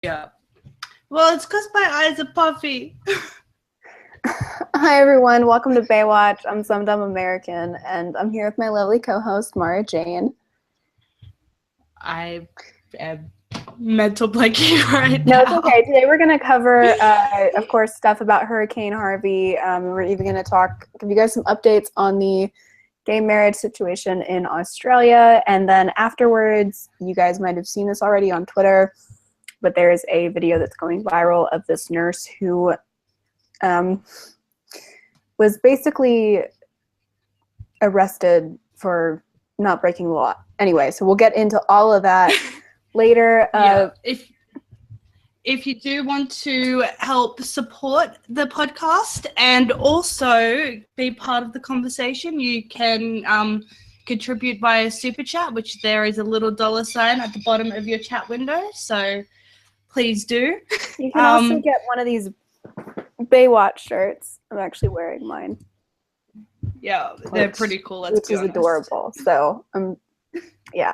Yeah. Well, it's because my eyes are puffy. Hi everyone, welcome to Bae Watch. I'm Some Dumb American, and I'm here with my lovely co-host Mara Jane. I am mental blanking right No, now. it's okay. Today we're going to cover, of course, stuff about Hurricane Harvey. We're even going to give you guys some updates on the gay marriage situation in Australia, and then afterwards, you guys might have seen this already on Twitter, but there is a video that's going viral of this nurse who was basically arrested for not breaking the law. Anyway, so we'll get into all of that later. Yeah. If you do want to help support the podcast and also be part of the conversation, you can contribute via Super Chat, which there is a little $sign at the bottom of your chat window. So please do. You can also get one of these Bae Watch shirts. I'm actually wearing mine. Yeah, they're pretty cool. Which is adorable. So, yeah,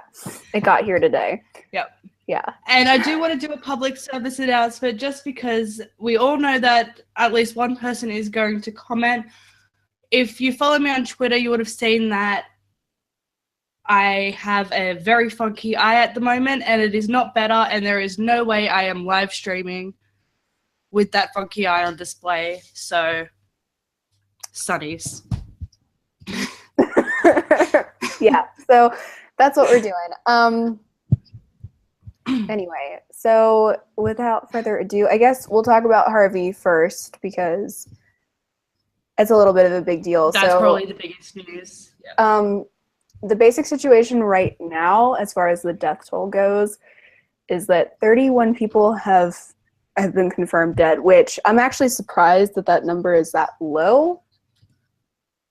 it got here today. Yep. Yeah. And I do want to do a public service announcement just because we all know that at least one person is going to comment. If you follow me on Twitter, you would have seen that I have a very funky eye at the moment and it is not better, and there is no way I am live streaming with that funky eye on display. So, sunnies. Yeah, so that's what we're doing. Anyway, so without further ado, I guess we'll talk about Harvey first because it's a little bit of a big deal. That's probably the biggest news. Yeah. The basic situation right now, as far as the death toll goes, is that 31 people have been confirmed dead, which I'm actually surprised that number is that low,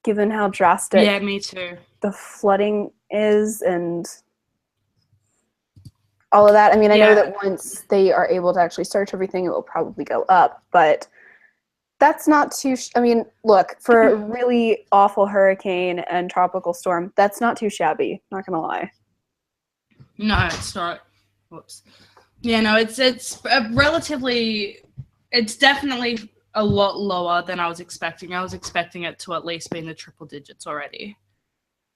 given how drastic yeah, me too. The flooding is and all of that. I mean, I know that once they are able to actually search everything, it will probably go up, but that's not too, I mean, look, for a really awful hurricane and tropical storm, that's not too shabby, not gonna lie. No, it's not. Whoops. Yeah, no, it's relatively, it's definitely a lot lower than I was expecting. I was expecting it to at least be in the triple digits already.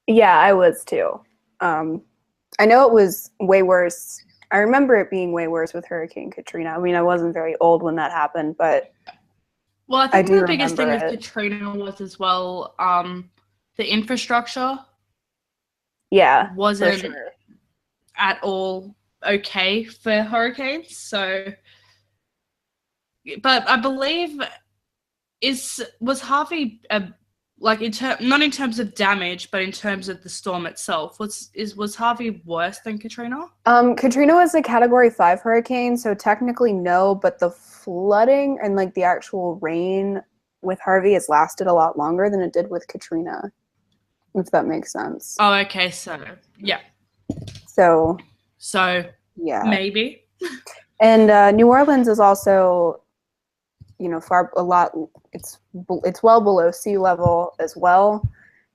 Yeah, I was too. I know it was way worse. I remember it being way worse with Hurricane Katrina. I mean, I wasn't very old when that happened, but well, I think the biggest thing with Katrina was as well, the infrastructure. Yeah, wasn't at all okay for hurricanes. So, but I believe was Harvey like not in terms of damage, but in terms of the storm itself, was Harvey worse than Katrina? Katrina was a Category 5 hurricane, so technically no, but the flooding and like the actual rain with Harvey has lasted a lot longer than it did with Katrina, if that makes sense. Oh, okay, so yeah. So yeah, maybe. And New Orleans is also, you know, it's well below sea level as well,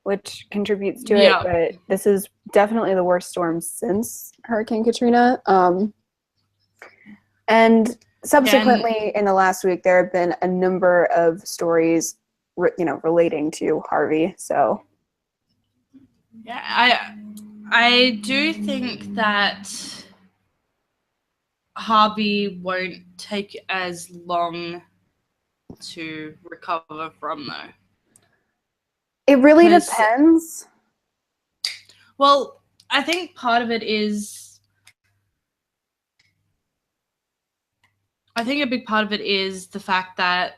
which contributes to it, but this is definitely the worst storm since Hurricane Katrina. And subsequently in the last week, there have been a number of stories, relating to Harvey, so. Yeah, I do think that Harvey won't take as long to recover from, though. It really depends. Well, I think part of it is, I think a big part of it is the fact that,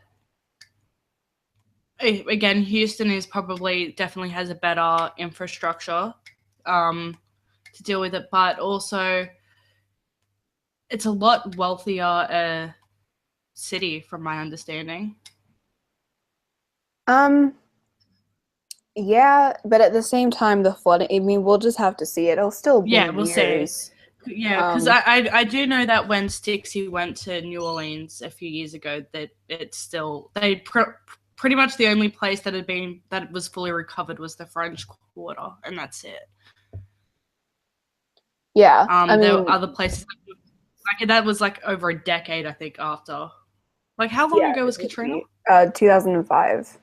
again, Houston definitely has a better infrastructure to deal with it, but also it's a lot wealthier city from my understanding. Yeah, but at the same time, the flooding, I mean, we'll just have to see it. It'll still be we'll see. Yeah, because I do know that when Stixie went to New Orleans a few years ago, that it's still, pretty much the only place that was fully recovered was the French Quarter, and that's it. Yeah, there were other places Like that was like over a decade, I think, after. Like how long Yeah, ago was Katrina? 2005.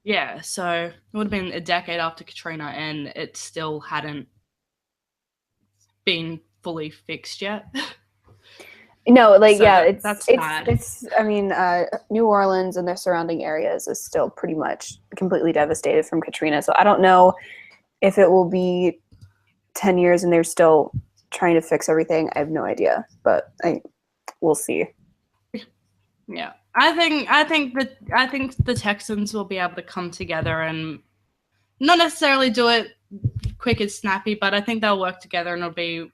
Yeah, so it would have been a decade after Katrina, and it still hadn't been fully fixed yet. No, like So yeah, that's sad. it's. I mean, New Orleans and their surrounding areas is still pretty much completely devastated from Katrina. So I don't know if it will be 10 years and they're still trying to fix everything. I have no idea, but we'll see. Yeah, I think the Texans will be able to come together and not necessarily do it quick and snappy, but I think they'll work together and it'll be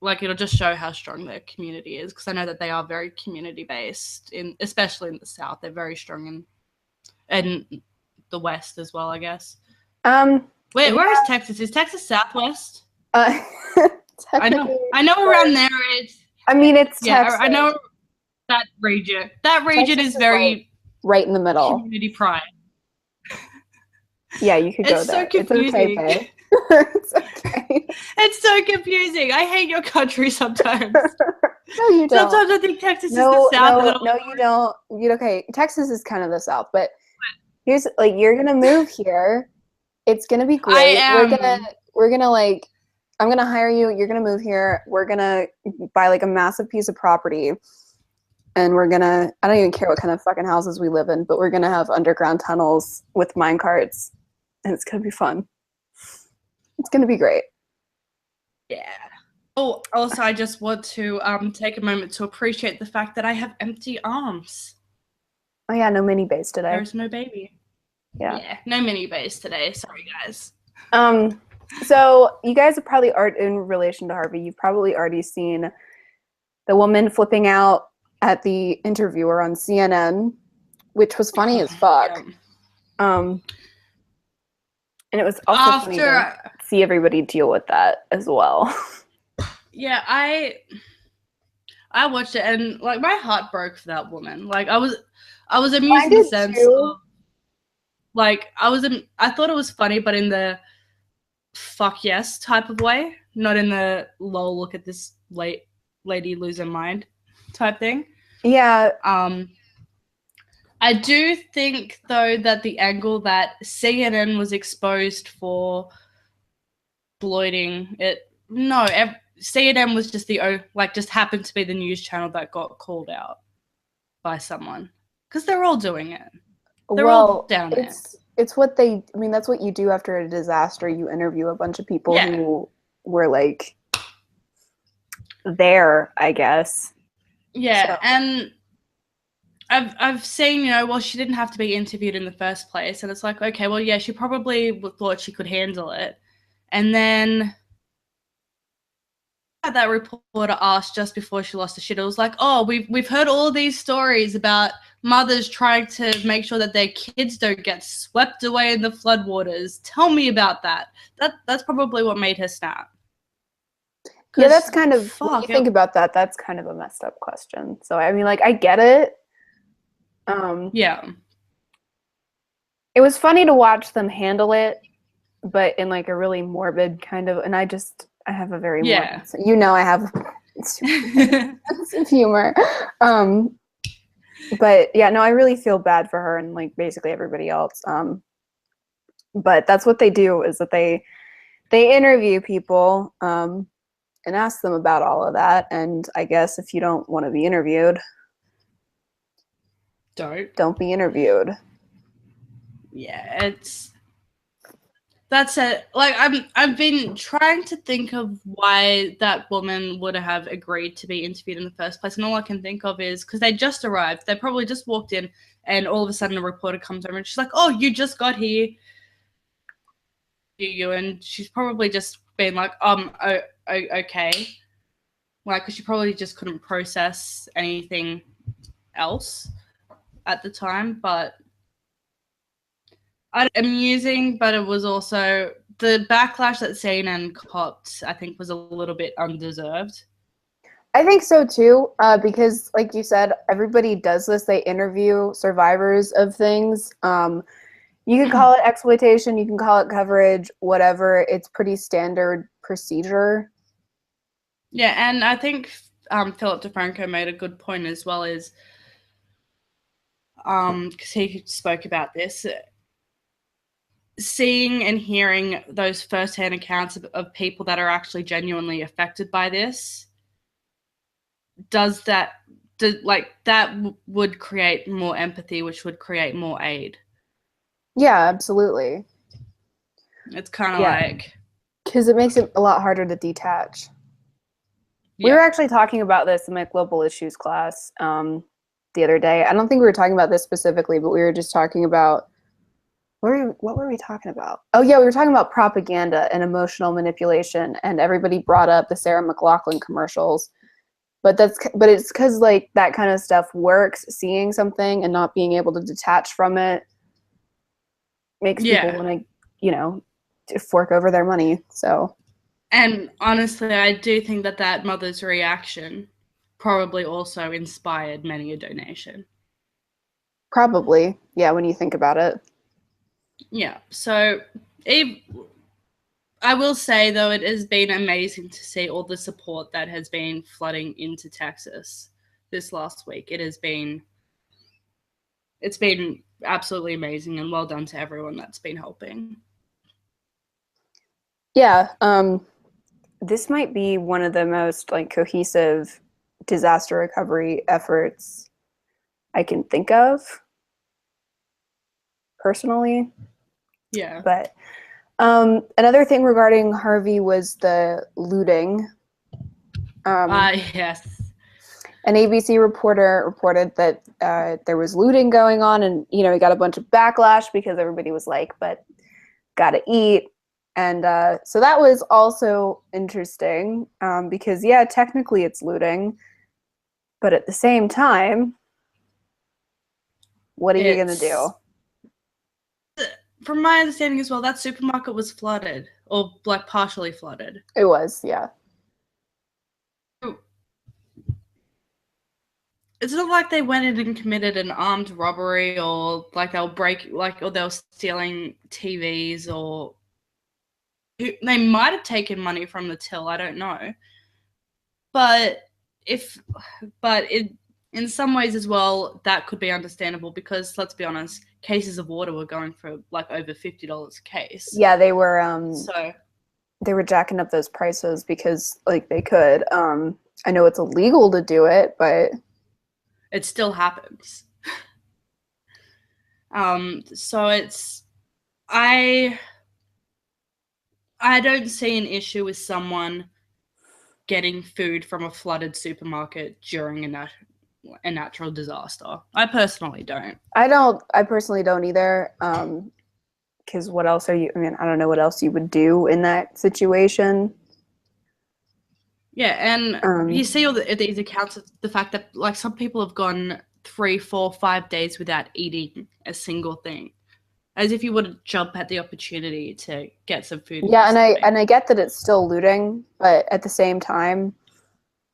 like it'll just show how strong their community is, because I know that they are very community based especially in the South. They're very strong in the West as well, I guess. Wait, Yeah. where is Texas? Is Texas Southwest? Uh, I know around there it's. I mean, it's yeah, Texas. I know that region. That region Texas is very like right in the middle. community pride. Yeah, you could go It's so there. confusing. It's okay, Bae. It's okay. It's so confusing. I hate your country sometimes. No, you don't. Sometimes I think Texas is No, the South. no, you don't. Okay, Texas is kind of the South, but here's like you're gonna move here. It's gonna be great. We're gonna like I'm gonna hire you. You're gonna move here. We're gonna buy like a massive piece of property, and we're gonna I don't even care what kind of fucking houses we live in, but we're gonna have underground tunnels with mine carts, and it's gonna be fun. It's gonna be great. Yeah. Oh, also, I just want to take a moment to appreciate the fact that I have empty arms. Oh yeah, no mini bass today. There's no baby. Yeah, no mini bass today. Sorry, guys. So you guys have probably in relation to Harvey, you've probably already seen the woman flipping out at the interviewer on CNN, which was funny as fuck. And it was also funny to see everybody deal with that as well. Yeah, I watched it and like my heart broke for that woman. Like I was amused in the sense of like I thought it was funny, but in the fuck yes type of way, not in the lol look at this lady lose her mind type thing. Yeah. I do think though that the angle that CNN was exposed for exploiting it, no, CNN was just just happened to be the news channel that got called out by someone, because they're all doing it. They're all down there. It's what I mean, that's what you do after a disaster. You interview a bunch of people who were like there, I guess. Yeah, so. And I've seen, well, she didn't have to be interviewed in the first place, and it's like, okay, well, yeah, she probably thought she could handle it, and then that reporter asked just before she lost the shit. It was like, oh, we've heard all these stories about mothers trying to make sure that their kids don't get swept away in the floodwaters. Tell me about that. That's probably what made her snap. Yeah, that's kind of when you think about that. That's kind of a messed up question. So I mean, like, I get it. Yeah. It was funny to watch them handle it, but in like a really morbid kind of. And I have a very morbid, I have a sense of humor. But yeah, no, I really feel bad for her and like basically everybody else. But that's what they do, is that they interview people and ask them about all of that. And I guess if you don't want to be interviewed, don't be interviewed. Yeah, that's it. Like I've been trying to think of why that woman would have agreed to be interviewed in the first place, and all I can think of is because they just arrived. They probably just walked in, and all of a sudden a reporter comes over and she's like, "Oh, you just got here." And she's probably just been like, okay, like, because she probably just couldn't process anything else at the time, but. Amusing, but it was also the backlash that CNN copped, I think, was a little bit undeserved. I think so too, because like you said, everybody does this. They interview survivors of things. You can call it exploitation, you can call it coverage, whatever. It's pretty standard procedure. Yeah, and I think Philip DeFranco made a good point as well, is because he spoke about this, seeing and hearing those first-hand accounts of people that are actually genuinely affected by this, that would create more empathy, which would create more aid. Yeah, absolutely. It's kind of like, because it makes it a lot harder to detach. We were actually talking about this in my global issues class the other day. I don't think we were talking about this specifically, but we were just talking about what were we talking about? Oh yeah, we were talking about propaganda and emotional manipulation, and everybody brought up the Sarah McLachlan commercials. But it's because like that kind of stuff works. Seeing something and not being able to detach from it makes people want to, you know, fork over their money. So. And honestly, I do think that mother's reaction probably also inspired many a donation. Probably, yeah, when you think about it. Yeah, so I will say, though, it has been amazing to see all the support that has been flooding into Texas this last week. It's been absolutely amazing, and well done to everyone that's been helping. Yeah, this might be one of the most like cohesive disaster recovery efforts I can think of personally. Yeah. But another thing regarding Harvey was the looting. Yes. An ABC reporter reported that there was looting going on, and he got a bunch of backlash because everybody was like, "But gotta eat." And so that was also interesting because, yeah, technically it's looting, but at the same time, what are you going to do? From my understanding as well, that supermarket was flooded, or like partially flooded. It was, yeah. It's not like they went in and committed an armed robbery, or like or they were stealing TVs, or they might have taken money from the till. I don't know, but in some ways as well, that could be understandable because let's be honest, cases of water were going for like over $50 a case. Yeah, they were jacking up those prices because like they could. I know it's illegal to do it, but it still happens. So I don't see an issue with someone getting food from a flooded supermarket during a natural disaster. I personally don't. I personally don't either. Because what else are you? I mean, I don't know what else you would do in that situation. Yeah, and you see all these accounts of the fact that like some people have gone 3, 4, 5 days without eating a single thing, as if you would jump at the opportunity to get some food. Yeah, and I get that it's still looting, but at the same time,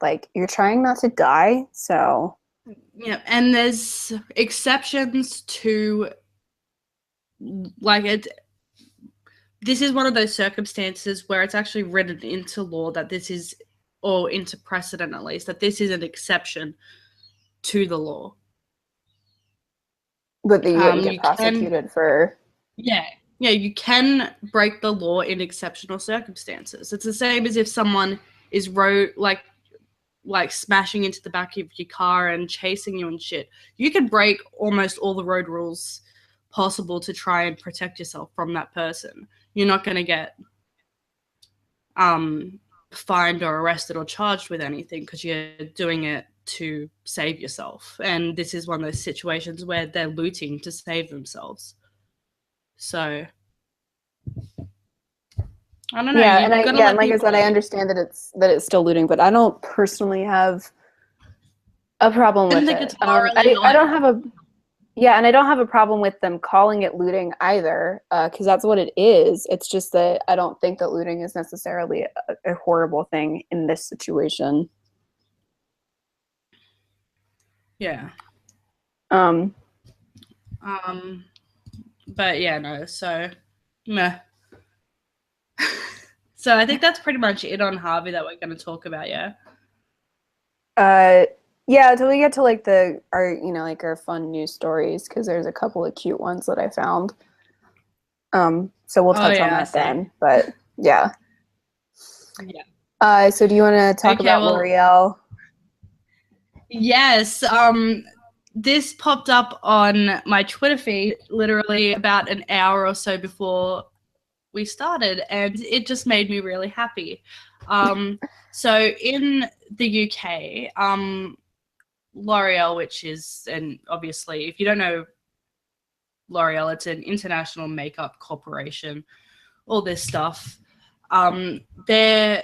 like you're trying not to die, so yeah, and there's exceptions to like it. This is one of those circumstances where it's actually written into law that this is, or into precedent at least, that this is an exception to the law. but that you wouldn't get prosecuted for. Yeah, you can break the law in exceptional circumstances. It's the same as if someone is like smashing into the back of your car and chasing you and shit. You can break almost all the road rules possible to try and protect yourself from that person. You're not going to get fined or arrested or charged with anything because you're doing it to save yourself. And this is one of those situations where they're looting to save themselves. So I don't know. Yeah, and like I said, I eat. understand that it's still looting, but I don't personally have a problem with it. I don't have a and I don't have a problem with them calling it looting either, because that's what it is. It's just that I don't think that looting is necessarily a horrible thing in this situation. Yeah. Um. But yeah, no. So, meh. So I think that's pretty much it on Harvey that we're going to talk about, yeah? Yeah, until we get to like our fun news stories, because there's a couple of cute ones that I found. So we'll touch on that then. But yeah. Yeah. So do you want to talk about L'Oreal? Yes. This popped up on my Twitter feed literally about an hour or so before we started, and it just made me really happy. So in the UK, L'Oreal, which is, and obviously, if you don't know L'Oreal, it's an international makeup corporation, all this stuff. They're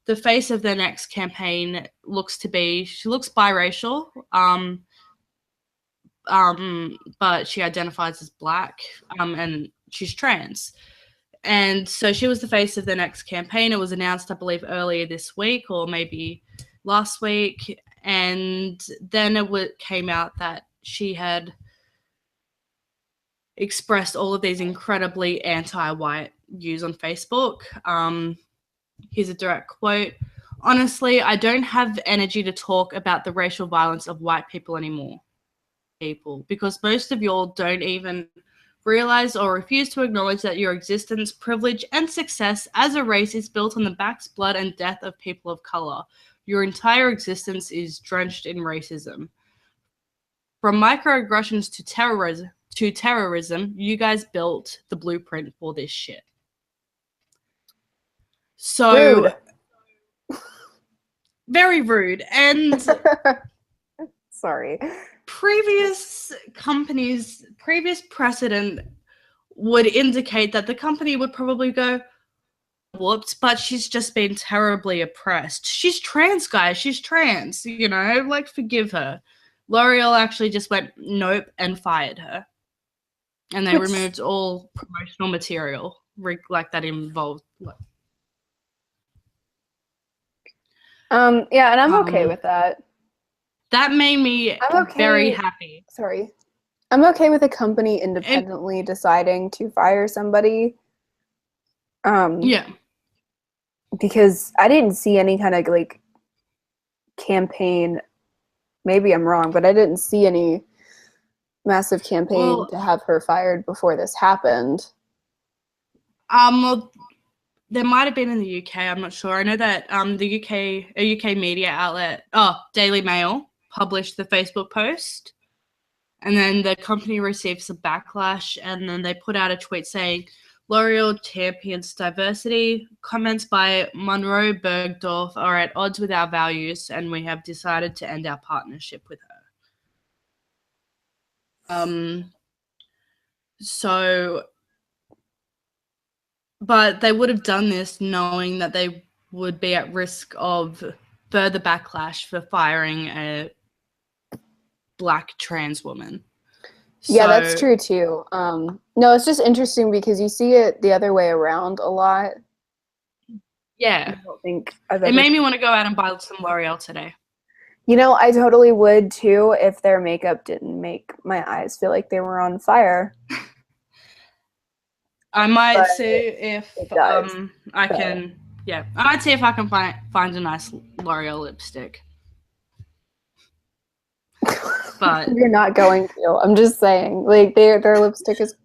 the face of their next campaign she looks biracial, but she identifies as Black, and she's trans. And so she was the face of the next campaign. It was announced, I believe, earlier this week or maybe last week. And then it came out that she had expressed all of these incredibly anti-white views on Facebook. Here's a direct quote. Honestly, I don't have energy to talk about the racial violence of white people anymore. Because most of y'all don't even realize or refuse to acknowledge that your existence, privilege, and success as a race is built on the backs, blood, and death of people of color. Your entire existence is drenched in racism. From microaggressions to terrorism, you guys built the blueprint for this shit. So Rude. Very rude. And sorry. Previous precedent would indicate that the company would probably go, whoops, but she's just been terribly oppressed. She's trans, guys. She's trans, like, forgive her. L'Oreal actually just went, nope, and fired her. And they removed all promotional material like that involved. Yeah, and I'm okay with that. That made me very happy. Sorry. I'm okay with a company independently deciding to fire somebody. Yeah. Because I didn't see any kind of like campaign. Maybe I'm wrong, but I didn't see any massive campaign to have her fired before this happened. Well, there might have been in the UK. I'm not sure. I know that a UK media outlet, Daily Mail, published the Facebook post, and then the company received some backlash, and then they put out a tweet saying, L'Oreal champions diversity. Comments by Monroe Bergdorf are at odds with our values, and we have decided to end our partnership with her. But they would have done this knowing that they would be at risk of further backlash for firing a Black trans woman. Yeah, that's true too. No, it's just interesting because you see it the other way around a lot. Yeah. I don't think it made me want to go out and buy some L'Oreal today. I totally would too if their makeup didn't make my eyes feel like they were on fire. I might see if I can. Yeah, I might see if I can find a nice L'Oreal lipstick. But you're not going to. I'm just saying, like their lipstick is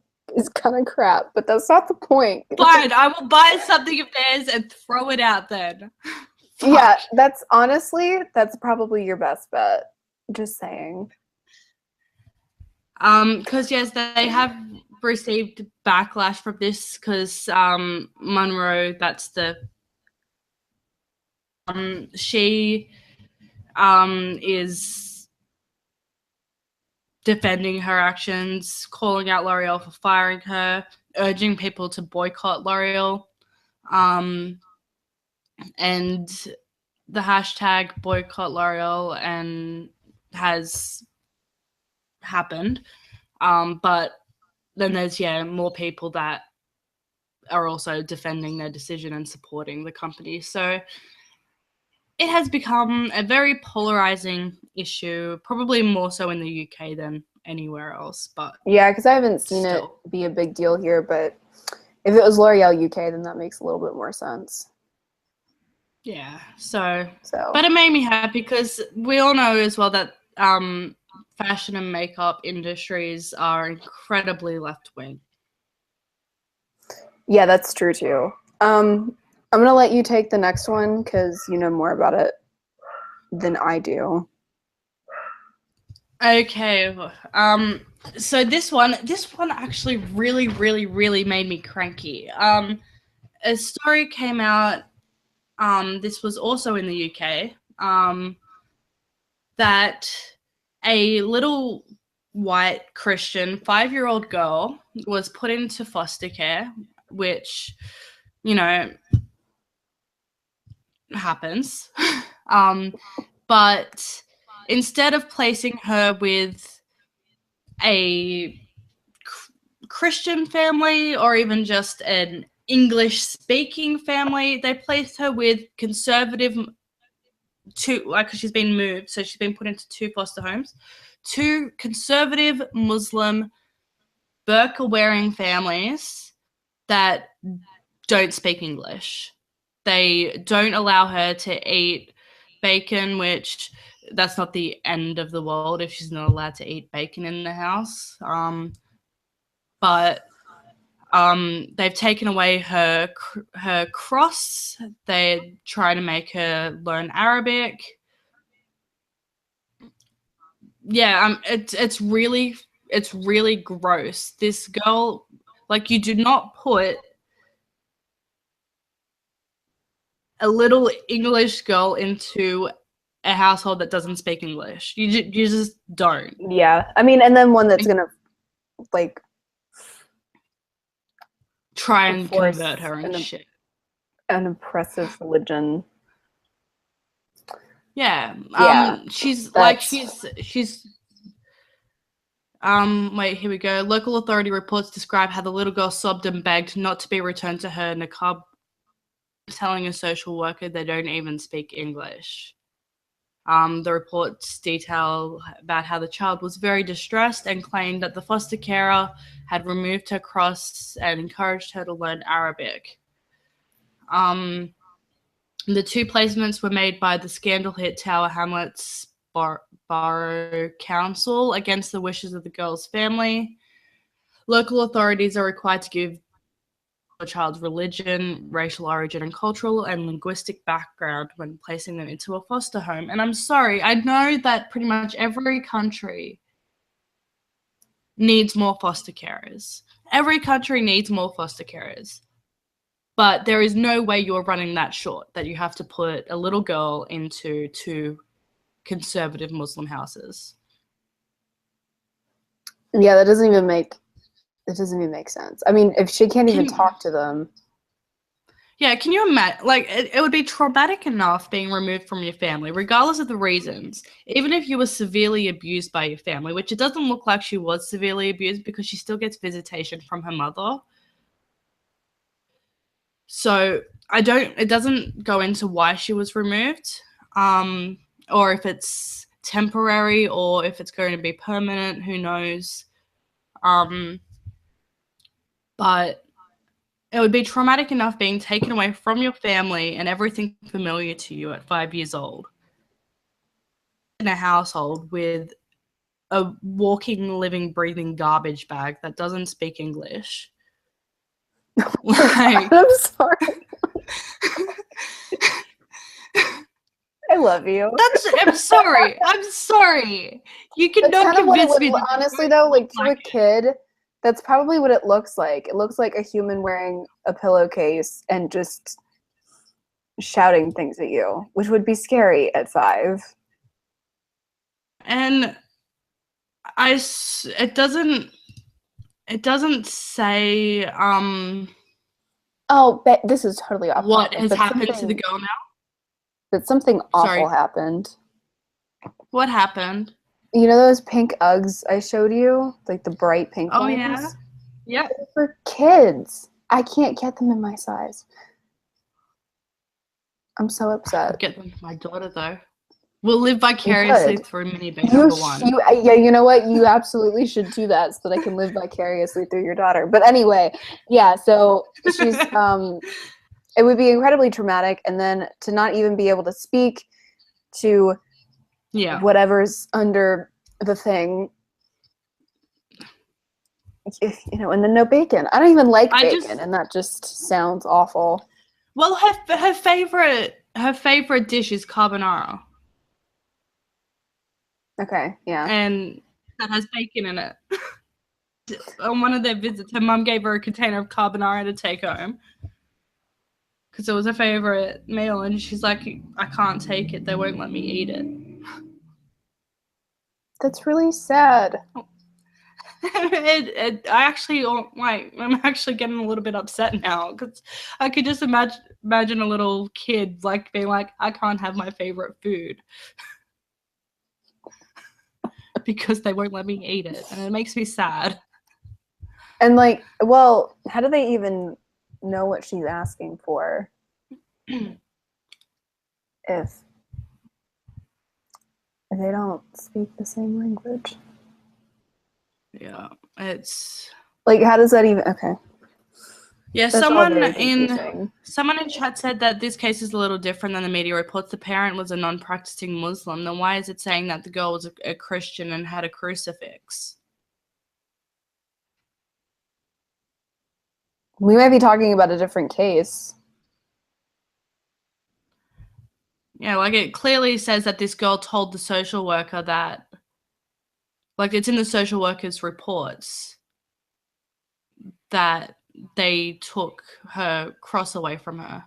kind of crap, but that's not the point. Fine, I will buy something of theirs and throw it out then. Yeah, that's probably your best bet. Just saying. Because yes, they have received backlash from this because Monroe, that's the she is defending her actions, calling out L'Oreal for firing her, urging people to boycott L'Oreal, and the hashtag boycott L'Oreal and has happened. But then there's more people that are also defending their decision and supporting the company. So it has become a very polarizing issue, probably more so in the UK than anywhere else. But yeah, because I haven't seen it be a big deal here, but If it was L'Oreal UK, then that makes a little bit more sense. Yeah. So, So, but it made me happy because we all know as well that fashion and makeup industries are incredibly left-wing. yeah, that's true too. I'm gonna let you take the next one because you know more about it than I do. Okay. So this one actually really made me cranky. A story came out. This was also in the UK. That a little white Christian 5-year-old girl was put into foster care, which, you know, happens. But instead of placing her with a Christian family or even just an English speaking family, they placed her with conservative she's been moved, so she's been put into 2 foster homes, 2 conservative Muslim burqa wearing families that don't speak English. They don't allow her to eat bacon, which that's not the end of the world if she's not allowed to eat bacon in the house. But they've taken away her cross. They try to make her learn Arabic. Yeah, it's really gross. This girl, like, you do not put a little English girl into a household that doesn't speak English. You just don't. Yeah, I mean, and then one that's gonna like Try and enforce convert her and shit. an oppressive religion. Yeah. Yeah, She's that's- wait, here we go. Local authority reports describe how the little girl sobbed and begged not to be returned to her niqab, telling a social worker they don't even speak English. The reports detail about how the child was very distressed and claimed that the foster carer had removed her cross and encouraged her to learn Arabic. The 2 placements were made by the scandal hit Tower Hamlets Borough Council against the wishes of the girl's family. Local authorities are required to give a child's religion, racial origin, and cultural and linguistic background when placing them into a foster home. And I'm sorry, I know that pretty much every country needs more foster carers. Every country needs more foster carers. But there is no way you're running that short, that you have to put a little girl into 2 conservative Muslim houses. yeah, that doesn't even make sense. I mean, if she can't even talk to them. Yeah, can you imagine? Like, it would be traumatic enough being removed from your family, regardless of the reasons. Even if you were severely abused by your family, which it doesn't look like she was severely abused because she still gets visitation from her mother. So it doesn't go into why she was removed, or if it's temporary or if it's going to be permanent, who knows. But it would be traumatic enough being taken away from your family and everything familiar to you at 5 years old in a household with a walking, living, breathing garbage bag that doesn't speak English. Like, I'm sorry. I love you. I'm sorry. I'm sorry. You cannot convince me. Honestly, though, like to a kid, that's probably what it looks like. It looks like a human wearing a pillowcase and just shouting things at you, which would be scary at 5. And it doesn't say Oh, but this is totally off what topic, has but happened to the girl now. But something awful Sorry. happened. What happened? You know those pink Uggs I showed you? Like the bright pink ones? Yeah? Yep. They're for kids. I can't get them in my size. I'm so upset. I'll get them for my daughter, though. We'll live vicariously through Mini Bae number one. Yeah, you know what? You absolutely should do that so that I can live vicariously through your daughter. But anyway, yeah, so she's, it would be incredibly traumatic. And then to not even be able to speak to whatever's under the thing, you know, and then no bacon. I don't even like bacon, and that just sounds awful. Well, her favorite dish is carbonara. Okay, yeah. And that has bacon in it. On one of their visits, her mum gave her a container of carbonara to take home because it was her favorite meal, and she's like, I can't take it. They won't let me eat it. That's really sad. I'm actually getting a little bit upset now because I could just imagine a little kid like being like, I can't have my favorite food. Because they won't let me eat it, and it makes me sad. And like, well, how do they even know what she's asking for if they don't speak the same language? Yeah, it's like, how does that even? Okay. Yeah, someone in chat said that this case is a little different than the media reports. The parent was a non-practicing Muslim. Then why is it saying that the girl was a Christian and had a crucifix? We might be talking about a different case. Yeah, like it clearly says that this girl told the social worker that, like it's in the social worker's reports, that they took her cross away from her.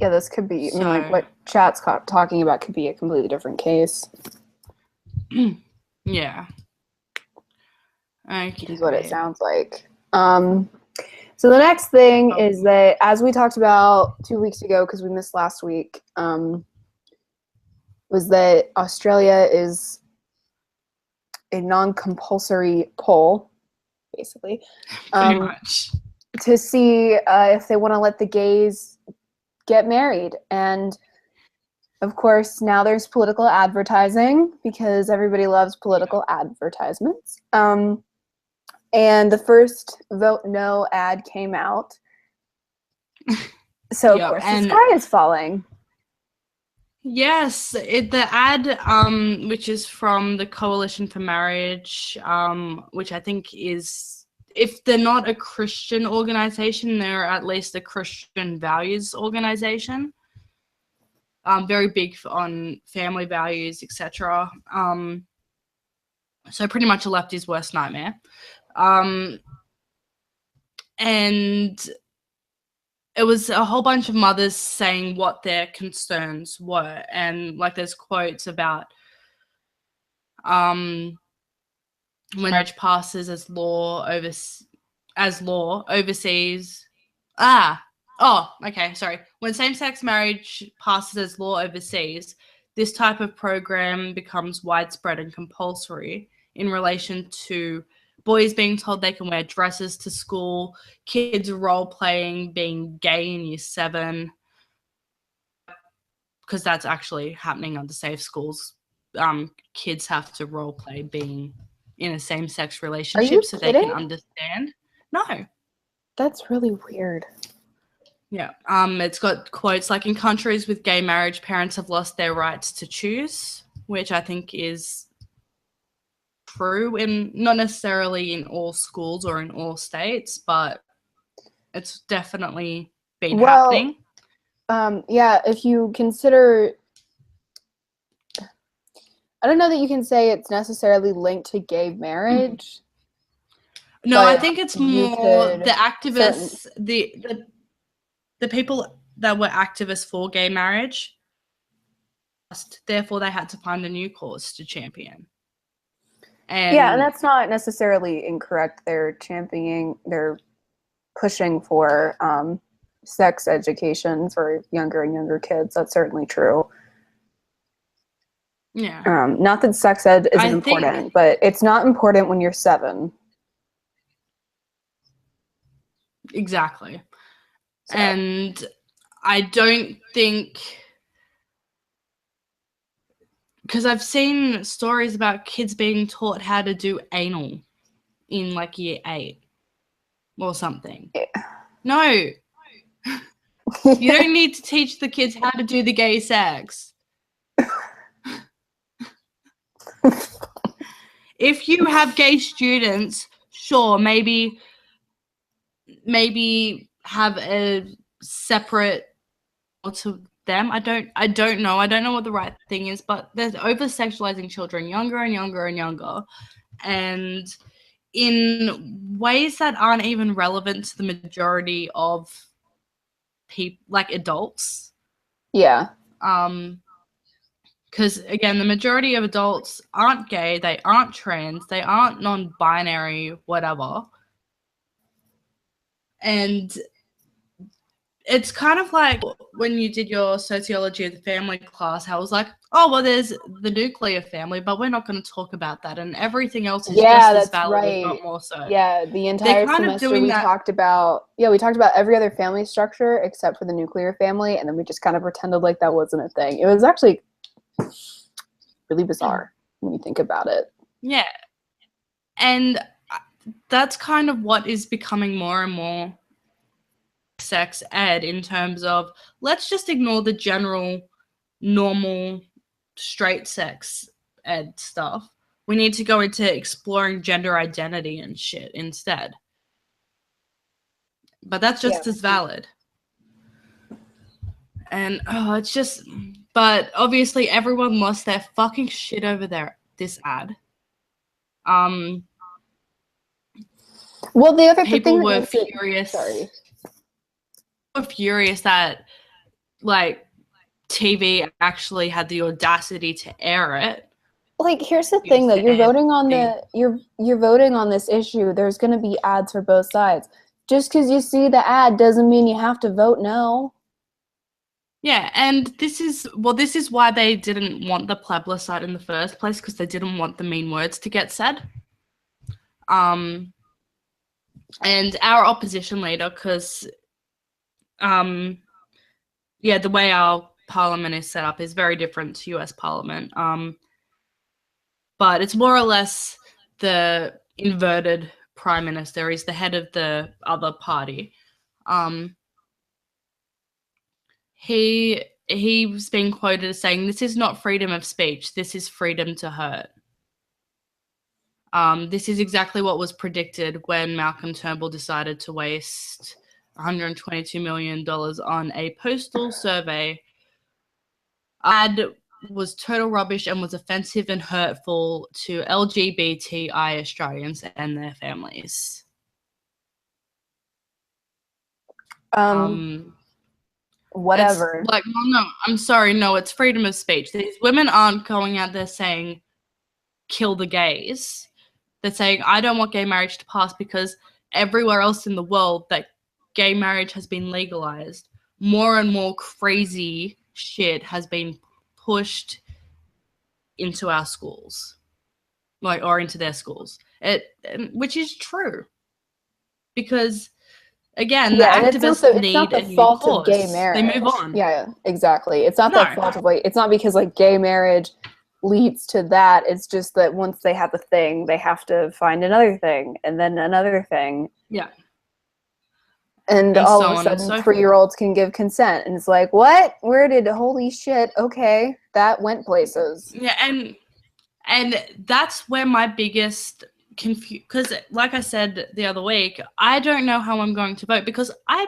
Yeah, this could be, I mean, like what chat's talking about could be a completely different case. Yeah. Okay. Is what it sounds like. So the next thing is that, as we talked about 2 weeks ago, because we missed last week, was that Australia is a non-compulsory poll, basically, pretty much, to see if they want to let the gays get married. And of course, now there's political advertising because everybody loves political advertisements. And the first vote no ad came out. So of course the sky is falling. Yes, the ad, which is from the Coalition for Marriage, which I think is, if they're not a Christian organization, they're at least a Christian values organization. Very big on family values, etc. So pretty much a lefty's worst nightmare. And it was a whole bunch of mothers saying what their concerns were, and like there's quotes about when marriage passes as law overseas. When same-sex marriage passes as law overseas, this type of program becomes widespread and compulsory in relation to boys being told they can wear dresses to school, kids role-playing being gay in year 7, because that's actually happening under safe schools. Kids have to role-play being in a same-sex relationship so they can understand. No. That's really weird. Yeah. It's got quotes like, in countries with gay marriage, parents have lost their rights to choose, which I think is true, not necessarily in all schools or in all states, but it's definitely been happening. Yeah, if you consider, I don't know that you can say it's necessarily linked to gay marriage. No, I think it's more the activists, the people that were activists for gay marriage, therefore they had to find a new cause to champion. And yeah, and that's not necessarily incorrect. They're pushing for sex education for younger and younger kids. That's certainly true. Yeah. Not that sex ed isn't important, but it's not important when you're 7. Exactly. So. And I don't think, because I've seen stories about kids being taught how to do anal in like year 8 or something. No, you don't need to teach the kids how to do the gay sex. If you have gay students, sure, maybe have a separate to them. I don't know. I don't know what the right thing is, but they're over sexualizing children younger and younger and younger, and in ways that aren't even relevant to the majority of people, like adults. Yeah. Because again, the majority of adults aren't gay, they aren't trans, they aren't non-binary, whatever. And it's kind of like when you did your sociology of the family class, how it was like, oh, well, there's the nuclear family, but we're not going to talk about that. And everything else is just as valid, if not more so. Yeah, the entire semester we talked about every other family structure except for the nuclear family, and then we just kind of pretended like that wasn't a thing. It was actually really bizarre when you think about it. Yeah. And that's kind of what is becoming more and more sex ed, in terms of let's just ignore the general normal straight sex ed stuff. We need to go into exploring gender identity and shit instead. But that's just as valid. And it's just, but obviously everyone lost their fucking shit over this ad. Well, the other people thing were furious. Were furious that like TV actually had the audacity to air it. Like, here's the thing though, you're voting on you're voting on this issue. There's going to be ads for both sides. Just because you see the ad doesn't mean you have to vote no. Yeah, and this is why they didn't want the plebiscite in the first place, because they didn't want the mean words to get said. And our opposition leader, because the way our parliament is set up is very different to US Parliament. But it's more or less the inverted prime minister. He's the head of the other party. He's been quoted as saying, "This is not freedom of speech. This is freedom to hurt." This is exactly what was predicted when Malcolm Turnbull decided to waste $122 million on a postal survey. Ad was total rubbish and was offensive and hurtful to LGBTI Australians and their families. Whatever. It's like, well, no, I'm sorry, no, it's freedom of speech. These women aren't going out there saying, kill the gays. They're saying, I don't want gay marriage to pass, because everywhere else in the world that gay marriage has been legalized, more and more crazy shit has been pushed into our schools, or into their schools, which is true, because again, the activists need a new cause. Of gay marriage. They move on. Yeah, exactly. It's not the fault of it's not because gay marriage leads to that. It's just that once they have a thing, they have to find another thing and then another thing. Yeah. And all of a sudden, 3-year-olds can give consent. And it's like, what? Where did, holy shit, okay, that went places. Yeah, and that's where my biggest because like I said the other week, I don't know how I'm going to vote, because I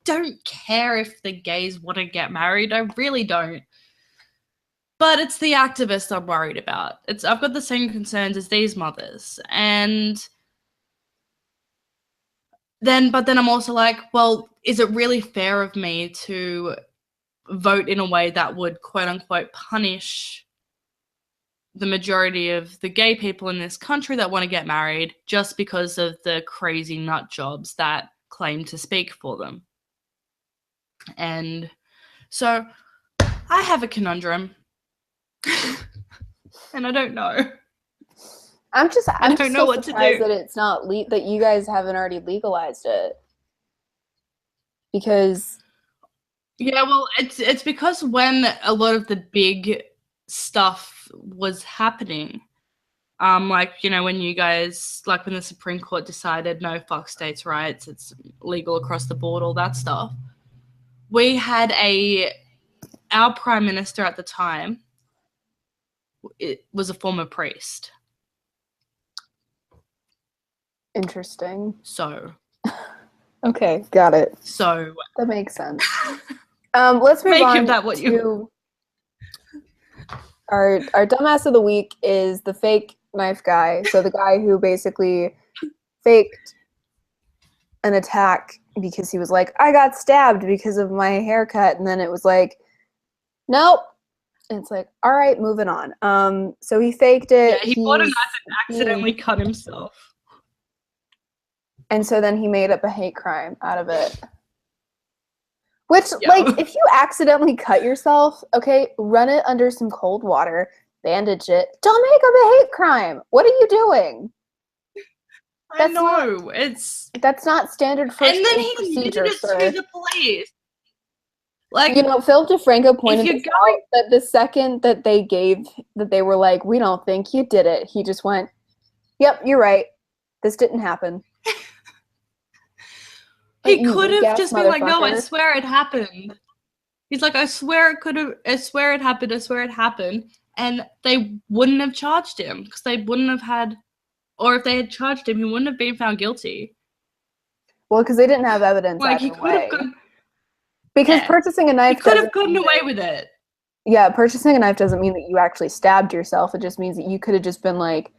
don't care if the gays want to get married. I really don't. But it's the activists I'm worried about. I've got the same concerns as these mothers. And then I'm also like, well, is it really fair of me to vote in a way that would quote unquote punish the majority of the gay people in this country that want to get married just because of the crazy nut jobs that claim to speak for them? And so I have a conundrum. And I don't know. I'm just know so what surprised to do. that it's not that you guys haven't already legalized it. Because Yeah, well, it's because when a lot of the big stuff was happening, like, you know, when you guys, like when the Supreme Court decided no, fuck states' rights, it's legal across the board, all that stuff. We had our prime minister at the time, it was a former priest. Interesting. So. Okay, got it. So. That makes sense. Let's move on to our dumbass of the week is the fake knife guy. So the guy who basically faked an attack because he was like, I got stabbed because of my haircut, and then it was like, nope. And it's like, all right, moving on. So he faked it. Yeah, he bought a knife and accidentally cut himself. And so then he made up a hate crime out of it. Which, like, if you accidentally cut yourself, okay, run it under some cold water, bandage it. Don't make up a hate crime. What are you doing? I know. That's not standard first procedure, and then he admitted it to the police. Like, you know, Phil DeFranco pointed this out that the second that they were like, we don't think you did it, he just went, yep, you're right. This didn't happen. He could have just been like, no, I swear it happened. He's like, I swear it happened. And they wouldn't have charged him because they wouldn't have had, or if they had charged him, he wouldn't have been found guilty. Well, because they didn't have evidence. Like, he could have gone. Because purchasing a knife, he could have gotten away with it. Yeah, purchasing a knife doesn't mean that you actually stabbed yourself. It just means that you could have just been like,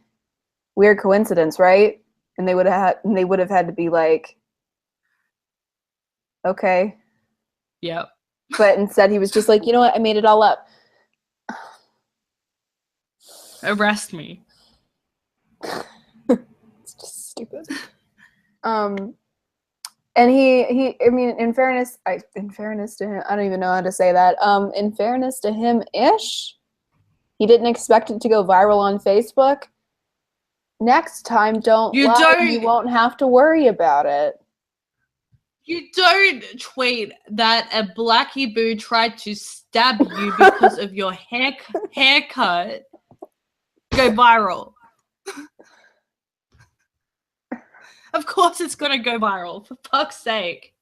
weird coincidence, right? And they would have had to be like, okay. Yep. But instead he was just like, you know what, I made it all up. Arrest me. It's just stupid. And he I mean, in fairness to him, I don't even know how to say that. In fairness to him-ish, he didn't expect it to go viral on Facebook. Next time, you won't have to worry about it. You don't tweet that a black Hebrew tried to stab you because of your haircut. Go viral. Of course it's gonna go viral, for fuck's sake.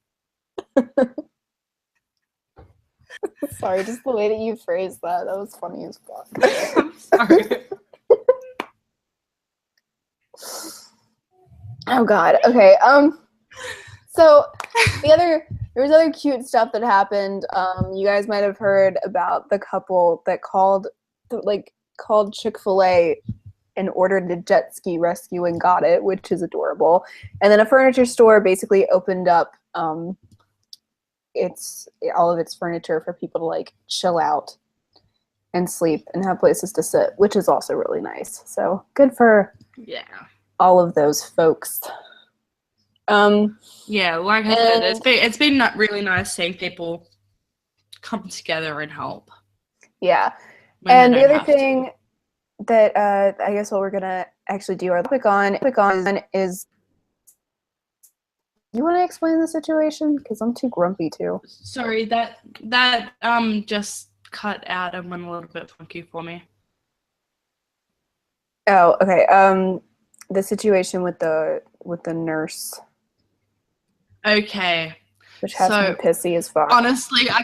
Sorry, just the way that you phrased that was funny as fuck. I'm sorry. Oh god. Okay. So there was other cute stuff that happened. You guys might have heard about the couple that called Chick-fil-A and ordered a jet ski rescue and got it, which is adorable. And then a furniture store basically opened up all of its furniture for people to like chill out and sleep and have places to sit, which is also really nice. So good for all of those folks. Yeah, like I said, it's been really nice seeing people come together and help. Yeah. And the other thing that I guess what we're gonna actually do our quick on is, you want to explain the situation? Because I'm too grumpy too. Sorry, that just cut out and went a little bit funky for me. Oh, okay. The situation with the nurse. Okay. Which has me pissy as fuck. Honestly, I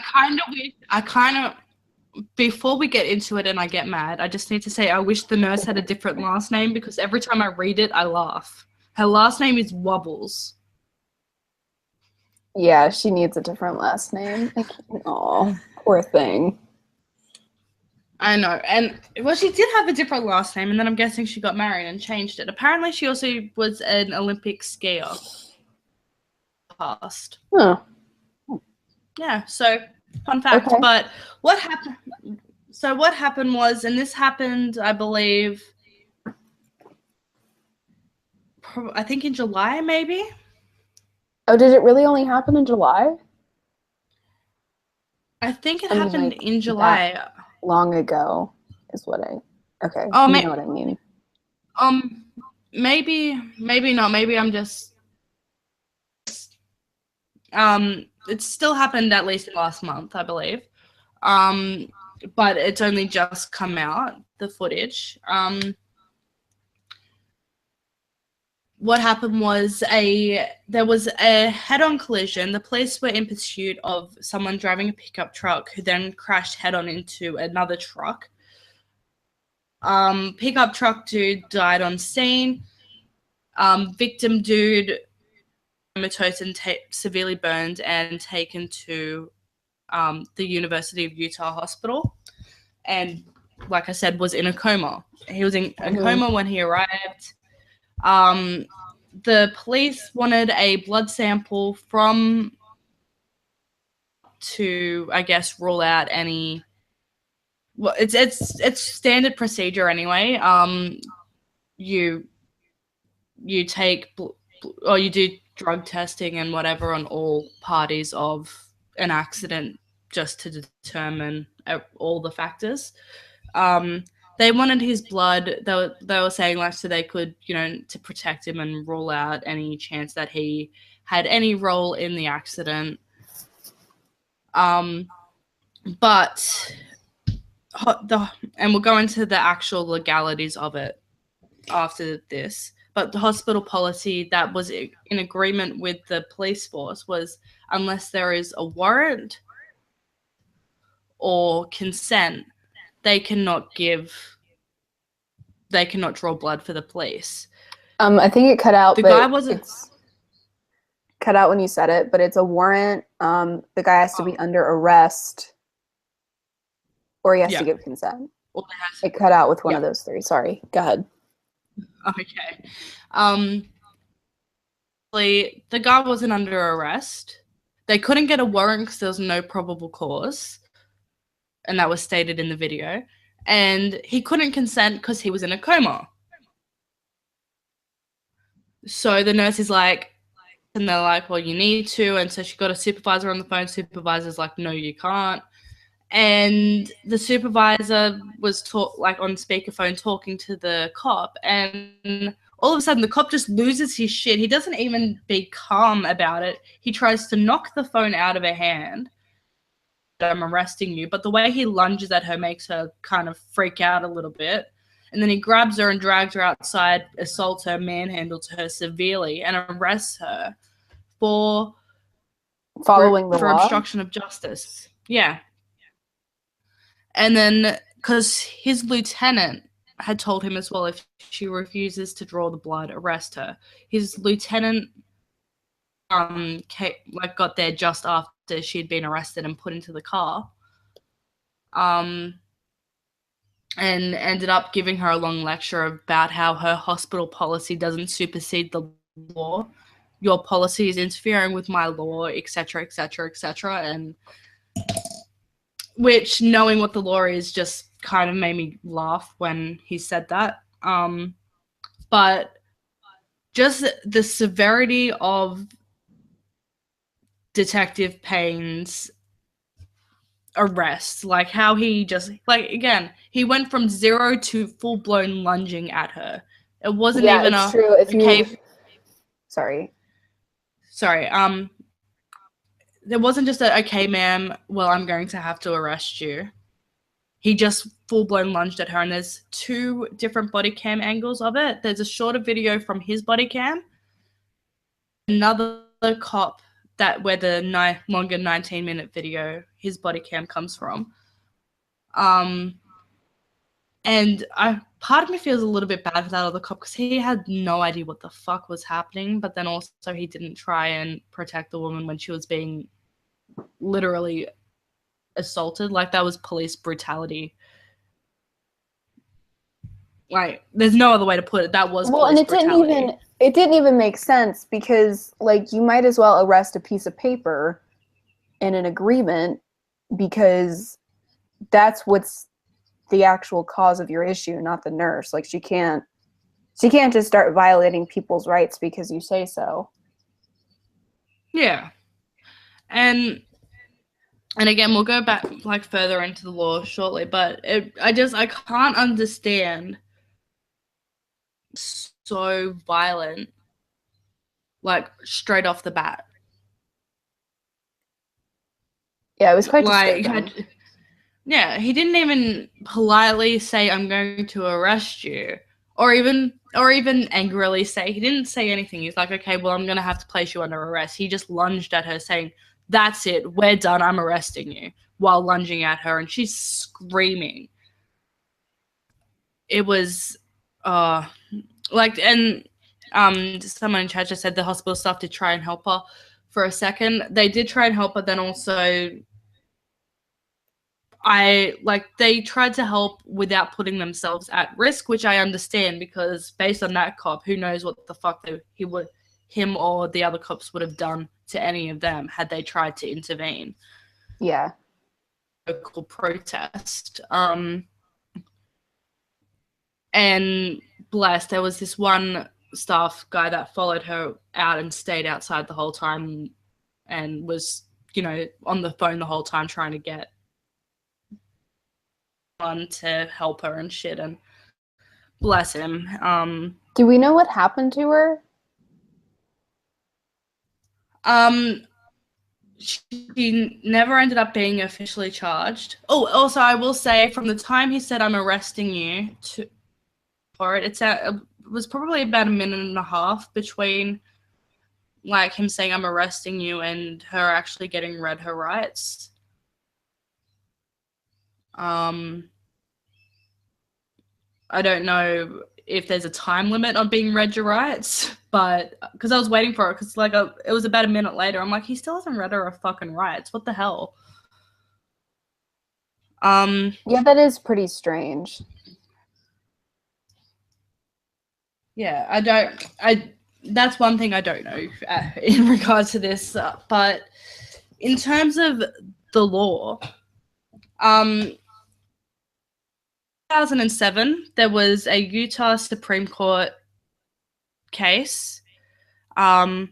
kind of before we get into it and I get mad, I just need to say I wish the nurse had a different last name because every time I read it, I laugh. Her last name is Wobbles. Yeah, she needs a different last name. Oh, poor thing. I know. And, well, she did have a different last name, and then I'm guessing she got married and changed it. Apparently, she also was an Olympic skier. Past. Huh. Yeah, so fun fact. Okay. But what happened was, and this happened, I believe, I think in July, maybe? Oh, did it really only happen in July? I think it happened in July. Long ago is what okay. Oh, you know what I mean. Maybe not. Maybe I'm just it's still happened at least last month, I believe. But it's only just come out, the footage. What happened was there was a head-on collision. The police were in pursuit of someone driving a pickup truck who then crashed head-on into another truck. Pickup truck dude died on scene. Victim dude comatose and severely burned and taken to the University of Utah hospital. And like I said, was in a coma. He was in a coma when he arrived. The police wanted a blood sample from to, I guess, rule out any. Well, it's standard procedure anyway. You take or you do drug testing and whatever on all parties of an accident just to determine all the factors. They wanted his blood. They were saying like so they could, to protect him and rule out any chance that he had any role in the accident. But and we'll go into the actual legalities of it after this. But the hospital policy that was in agreement with the police force was unless there is a warrant or consent, they cannot draw blood for the police. I think it cut out. The guy wasn't. It's cut out when you said it, but it's a warrant. The guy has to be under arrest, or he has to give consent. It cut out with one of those three. Sorry. Go ahead. Okay. The guy wasn't under arrest. They couldn't get a warrant because there was no probable cause, and that was stated in the video. And he couldn't consent because he was in a coma. So the nurse is like, and they're like, well, you need to. And so she got a supervisor on the phone. Supervisor's like, no, you can't. And the supervisor was on speakerphone talking to the cop. And all of a sudden, the cop just loses his shit. He doesn't even be calm about it. He tries to knock the phone out of her hand. I'm arresting you. But the way he lunges at her makes her kind of freak out a little bit. And then he grabs her and drags her outside, assaults her, manhandles her severely, and arrests her for following the law? Obstruction of justice. Yeah. And then, because his lieutenant had told him as well, if she refuses to draw the blood, arrest her. His lieutenant got there just after she'd been arrested and put into the car. And ended up giving her a long lecture about how her hospital policy doesn't supersede the law. Your policy is interfering with my law, etc., etc., etc. And which, knowing what the law is, just kind of made me laugh when he said that. But just the severity of Detective Payne's arrest, like how he just, like, again, he went from zero to full-blown lunging at her. It wasn't even it's true. If you sorry there wasn't just a, okay ma'am, well, I'm going to have to arrest you. He just full-blown lunged at her, and there's two different body cam angles of it. There's a shorter video from his body cam, another cop where the longer 19-minute video, his body cam comes from. And part of me feels a little bit bad for that other cop because he had no idea what the fuck was happening, but then also he didn't try and protect the woman when she was being literally assaulted. Like, that was police brutality. Like, there's no other way to put it. That was police brutality. It didn't even make sense because, like, you might as well arrest a piece of paper in an agreement because that's what's the actual cause of your issue, not the nurse. Like, she can't just start violating people's rights because you say so. Yeah. And again, we'll go back like further into the law shortly, but I can't understand so violent, like, straight off the bat. Yeah, it was quite Like, disturbing. yeah, he didn't even politely say, "I'm going to arrest you," or even angrily say. He didn't say anything. He's like, "Okay, well, I'm gonna have to place you under arrest." He just lunged at her, saying, "That's it. We're done. I'm arresting you," while lunging at her, and she's screaming. It was, like, and someone in chat just said the hospital staff did try and help her for a second. They did try and help, but then also they tried to help without putting themselves at risk, which I understand, because based on that cop, who knows what the fuck him or the other cops would have done to any of them had they tried to intervene. Yeah. Local protest. And bless, there was this one staff guy that followed her out and stayed outside the whole time and was, on the phone the whole time trying to get one to help her and shit, and bless him. Do we know what happened to her? She never ended up being officially charged. Oh, also, I will say, from the time he said, "I'm arresting you," for it, it was probably about a minute and a half between, like, him saying, "I'm arresting you," and her actually getting read her rights. I don't know if there's a time limit on being read your rights, but because I was waiting for it, because it was about a minute later. I'm like, he still hasn't read her fucking rights. What the hell? Yeah, that is pretty strange. Yeah, that's one thing I don't know in regards to this, but in terms of the law, 2007, there was a Utah Supreme Court case. Oh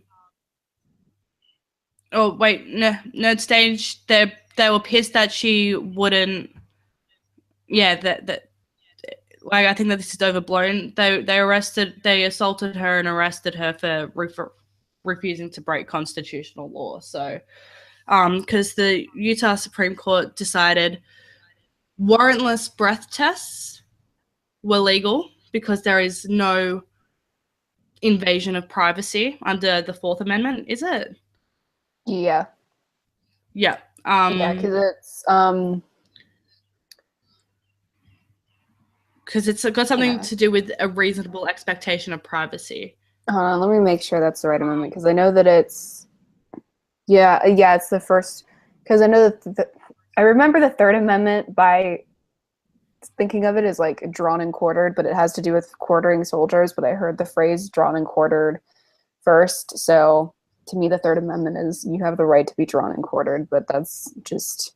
wait, Nerd Stage. They were pissed that she wouldn't. Yeah, that like, I think that this is overblown. They assaulted her and arrested her for refusing to break constitutional law. So, because the Utah Supreme Court decided warrantless breath tests were legal because there is no invasion of privacy under the Fourth Amendment, is it? Yeah. Yeah. Yeah, because it's got something to do with a reasonable expectation of privacy. Hold on, let me make sure that's the right amendment, because I know that it's it's the first, because I know that I remember the Third Amendment by thinking of it as like drawn and quartered, but it has to do with quartering soldiers, but I heard the phrase drawn and quartered first. So to me, the Third Amendment is you have the right to be drawn and quartered, but that's just,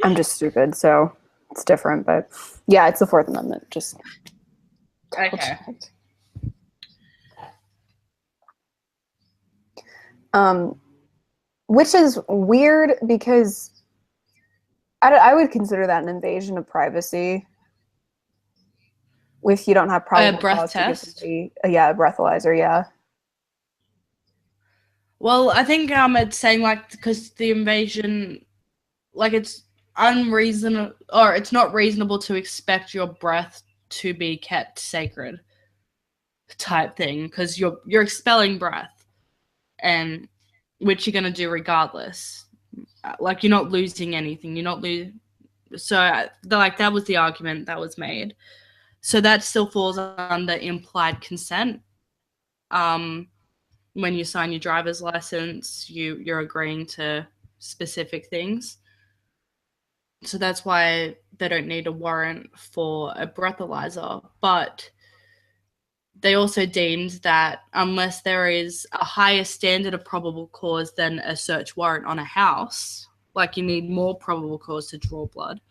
I'm just stupid, so it's different. But yeah, it's the Fourth Amendment. Just okay. Which is weird because I would consider that an invasion of privacy. If you don't have probable breath cause test. to give somebody, a breathalyzer, yeah. Well, I think it's saying, like, because the invasion, like, it's unreasonable, or it's not reasonable to expect your breath to be kept sacred, type thing, because you're expelling breath, and which you're gonna do regardless. Like, you're not losing anything. You're not losing. So, that was the argument that was made. So that still falls under implied consent. When you sign your driver's license, you're agreeing to specific things. So that's why they don't need a warrant for a breathalyzer. But they also deemed that unless there is a higher standard of probable cause than a search warrant on a house, like, you need more probable cause to draw blood,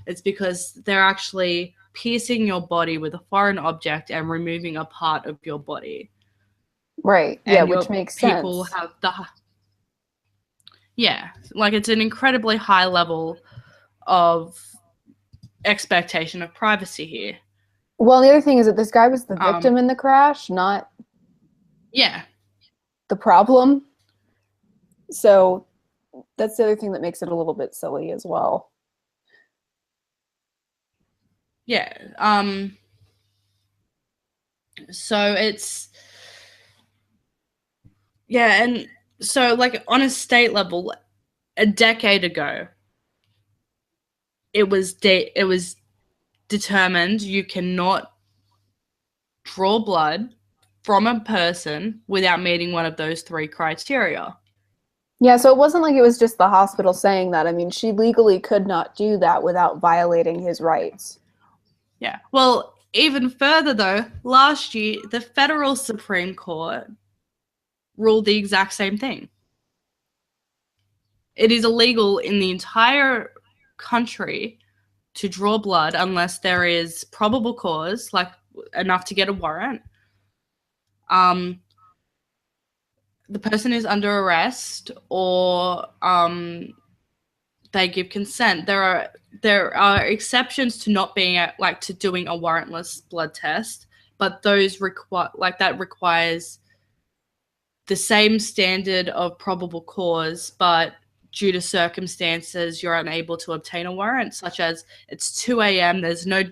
it's because they're actually piercing your body with a foreign object and removing a part of your body. Right. Yeah, which makes people sense. have like, it's an incredibly high level of expectation of privacy here. Well, the other thing is that this guy was the victim in the crash, not the problem. So that's the other thing that makes it a little bit silly as well. Yeah. So it's, yeah, and so like on a state level, a decade ago, it was determined you cannot draw blood from a person without meeting one of those 3 criteria. Yeah, so it wasn't like it was just the hospital saying that. I mean, she legally could not do that without violating his rights. Yeah. Well, even further though, last year the federal Supreme Court ruled the exact same thing. It is illegal in the entire country to draw blood unless there is probable cause, like enough to get a warrant. The person is under arrest, or they give consent. There are exceptions to not being to doing a warrantless blood test, but those requires the same standard of probable cause, but due to circumstances you're unable to obtain a warrant, such as it's 2 a.m. There's no,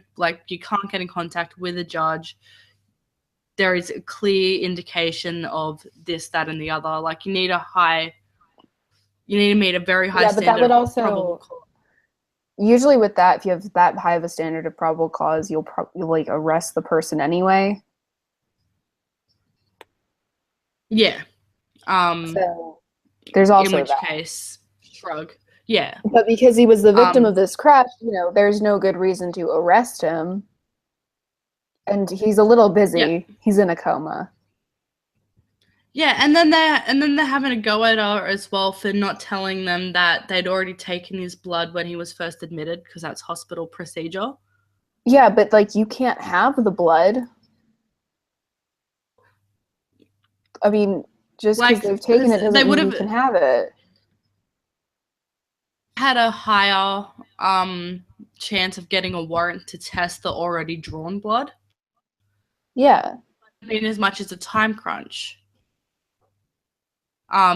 you can't get in contact with a judge. There is a clear indication of this, that, and the other. Like you need to meet a very high standard. But that would also, of probable cause. Usually with that, if you have that high of a standard of probable cause, you'll arrest the person anyway. Yeah. So there's also in which case, shrug. Yeah. But because he was the victim of this crash, there's no good reason to arrest him. And he's a little busy. Yeah. He's in a coma. Yeah, and then they're having a go at her as well for not telling them that they'd already taken his blood when he was first admitted, because that's hospital procedure. Yeah, but you can't have the blood. I mean, just because they've taken it doesn't mean you can have it. Had a higher chance of getting a warrant to test the already drawn blood. Yeah. Been as much as a time crunch.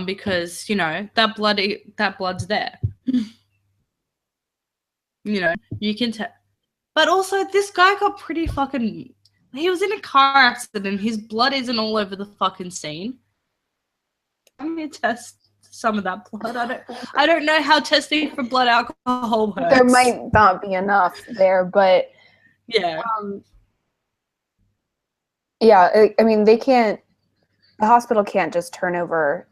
Because that blood's there. You can tell. But also, this guy got pretty fucking. He was in a car accident. His blood isn't all over the fucking scene. I'm gonna test some of that blood. I don't know how testing for blood alcohol works. There might not be enough there, but yeah. Yeah, I mean, the hospital can't just turn over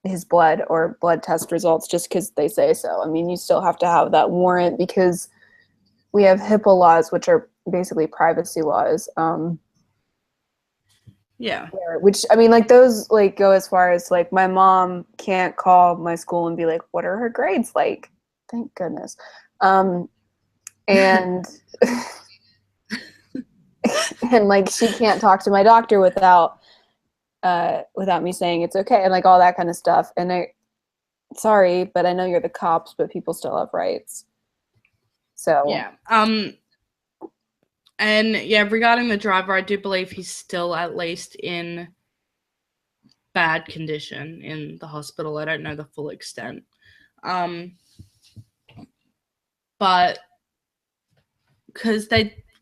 his blood or blood test results just because they say so. I mean, you still have to have that warrant because we have HIPAA laws, which are basically privacy laws. Yeah. Which, I mean, those, go as far as, my mom can't call my school and be like, what are her grades like? Thank goodness. And... and, she can't talk to my doctor without me saying it's okay, and all that kind of stuff. And sorry, but I know you're the cops, but people still have rights. So yeah. And yeah, regarding the driver, I do believe he's still at least in bad condition in the hospital. I don't know the full extent. But because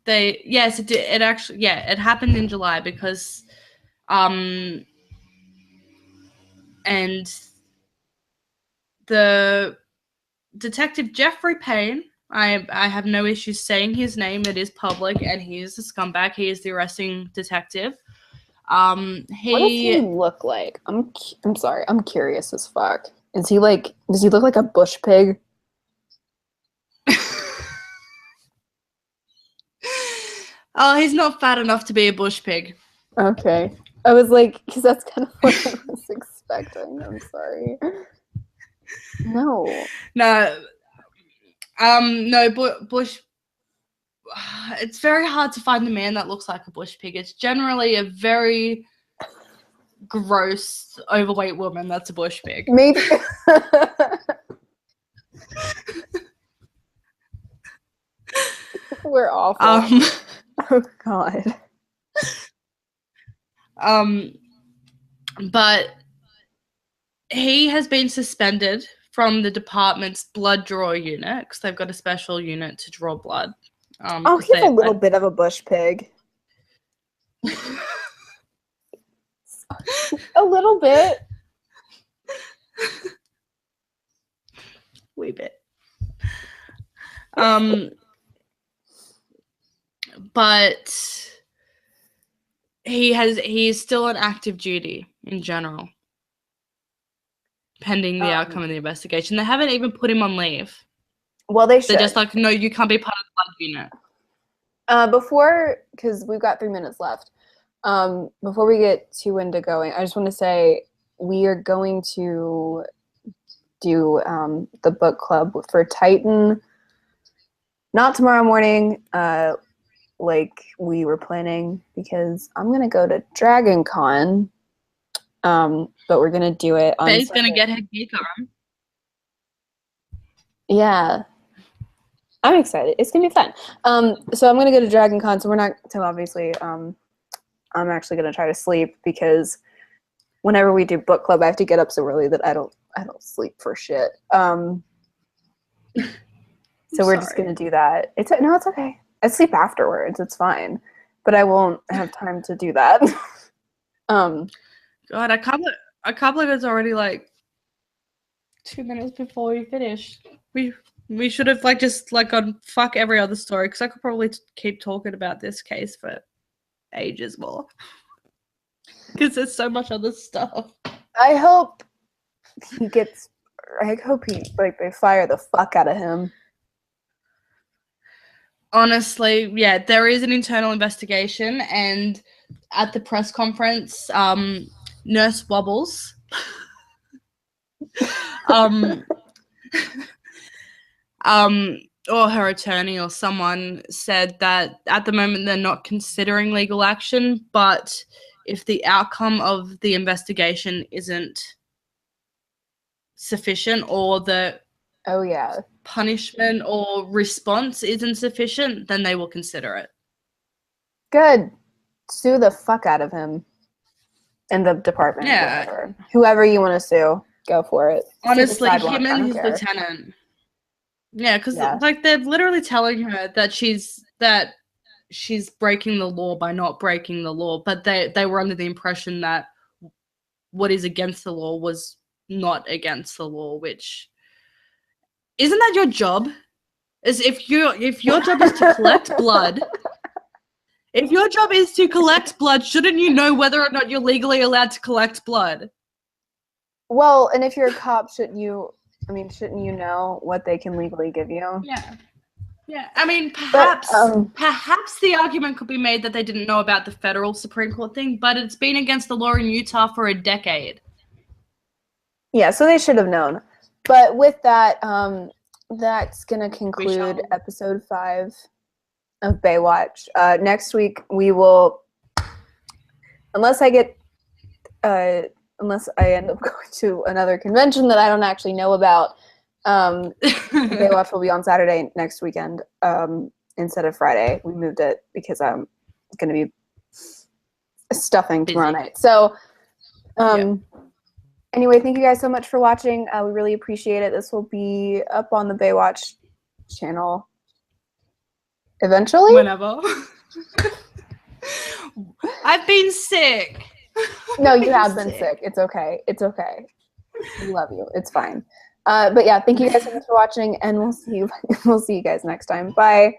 yes, it actually, yeah, it happened in July because and the detective Jeffrey Payne, I have no issues saying his name. It is public, and he is a scumbag. He is the arresting detective. What does he look like? I'm sorry. I'm curious as fuck. Does he look like a bush pig? Oh, he's not fat enough to be a bush pig. Okay. I was like, because that's kind of what I was expecting. I'm sorry. No. No. Bush. It's very hard to find a man that looks like a bush pig. It's generally a very gross, overweight woman that's a bush pig. Maybe. We're awful. Oh God. But he has been suspended from the department's blood draw unit, because they've got a special unit to draw blood. Oh, he's a little bit of a bush pig. A little bit. Wee bit. But he's still on active duty in general, pending the outcome of the investigation. They haven't even put him on leave. Well, they should. They're just like, no, you can't be part of the blood unit. Before, because we've got 3 minutes left, before we get too into going, I just want to say we are going to do the book club for Titan, not tomorrow morning, like we were planning, because I'm going to go to Dragon Con, but we're going to do it on Bae's Sunday. going to get her geek on. Yeah. I'm excited. It's going to be fun. So I'm going to go to Dragon Con, so obviously, I'm actually going to try to sleep, because whenever we do book club, I have to get up so early that I don't sleep for shit. So we're just going to do that. It's okay. I sleep afterwards. It's fine. But I won't have time to do that. God, I can't believe it's already like 2 minutes before we finish. We should have just gone fuck every other story, because I could probably keep talking about this case for ages more. Because there's so much other stuff. I hope they fire the fuck out of him. Honestly, yeah, there is an internal investigation, and at the press conference, Nurse Wobbles, or her attorney or someone said that at the moment they're not considering legal action, but if the outcome of the investigation isn't sufficient, or the punishment or response isn't sufficient, then they will consider it. Good. Sue the fuck out of him and the department. Yeah. Whoever you want to sue, go for it. Honestly, him and his lieutenant. Yeah, because they're literally telling her that she's breaking the law by not breaking the law, but they were under the impression that what is against the law was not against the law, which isn't that your job? Is if your job is to collect blood, if your job is to collect blood, shouldn't you know whether or not you're legally allowed to collect blood? Well, and if you're a cop, shouldn't you know what they can legally give you? Yeah. I mean, perhaps the argument could be made that they didn't know about the federal Supreme Court thing, but it's been against the law in Utah for a decade. Yeah, so they should have known. But with that, that's going to conclude episode 5 of Bae Watch. Next week we will, unless I end up going to another convention that I don't actually know about, Bae Watch will be on Saturday next weekend instead of Friday. We moved it because I'm going to be stuffing tomorrow night. So, anyway, thank you guys so much for watching. We really appreciate it. This will be up on the Bae Watch channel eventually. Whenever. I've been sick. No, you have been sick. It's okay. It's okay. We love you. It's fine. But yeah, thank you guys so much for watching, and we'll see you guys next time. Bye.